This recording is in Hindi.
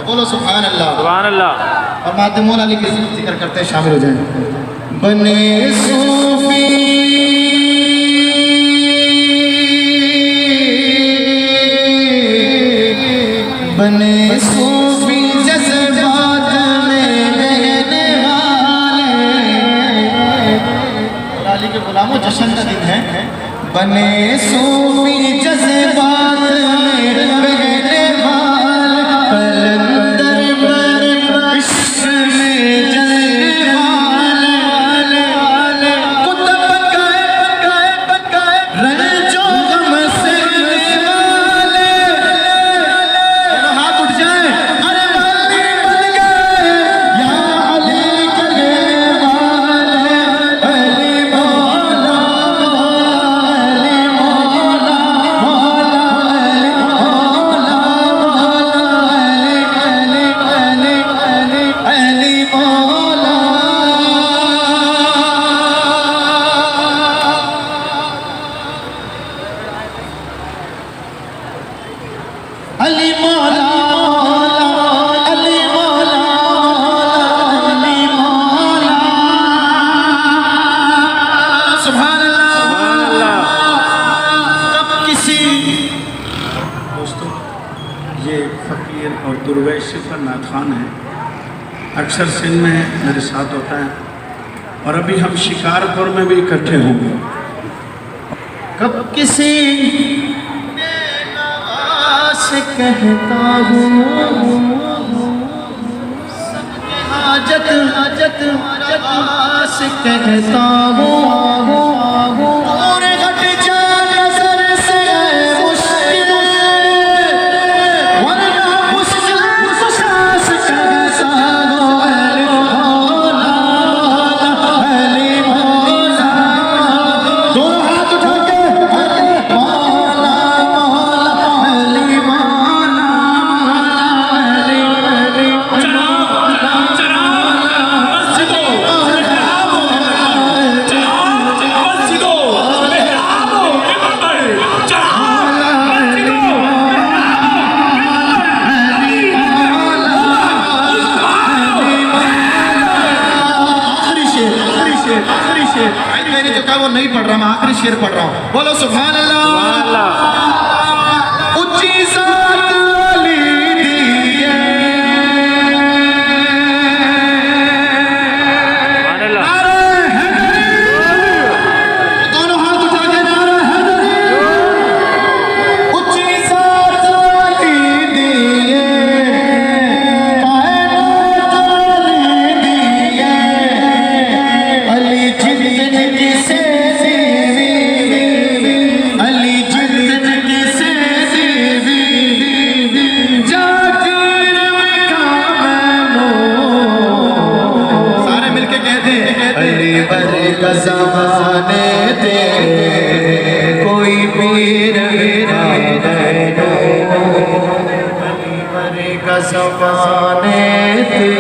बोलो सुभान अल्लाह, सुभान अल्लाह। और माते मोला अली के जिक्र करते हैं, शामिल हो जाएं। बने सूफी बने सूफी जज्बात में रहने वाले, मोला अली के गुलामों जश्न का दिन है। बने सूफी जज्बात में रहने वाले, कलंदर पर विश्व में जलने वाले, कुतुब पकाए रंजो गम से वाले, हाथ उठ जाए, अरे वाली बन गए या अली के वाले, अली मौला अली मौला मौला अली मौला मौला अली मौला। अली मौला अली मौला अली मौला। सुभान अल्लाह। कब किसी दोस्तों, ये फ़कीर और दुर्वैश्य पर नात खान है, अक्सर सिंध में मेरे साथ होता है, और अभी हम शिकारपुर में भी इकट्ठे होंगे। कब किसी से कहता हूँ सबके हाजत हाजत से कहता हूँ, और हट जा नजर से मुश्किल, वरना मुश्किल सांस कहता हूँ अली मौला अली मौला। दोनों हाथ उठा के अली मौला मौला अली मौला अली अली आखिरी शेर मैंने जो कहा वो नहीं पढ़ रहा, मैं आखिरी शेर पढ़ रहा हूँ। बोलो सुभान अल्लाह। ऊंची ज़ात वाली दिए, नारे हैदरी, दोनों हाथ उठा के नारे हैदरी। ऊंची ज़ात वाली दिए, कायनात वाली दिए, अली जिंदगी से जीवी, अली जिंदगी से जीवी, जाकिर में कामनो। सारे मिलके कहते हैं अली बरे का ज़माने दे, कोई पीर अली बरे का ज़माने दे,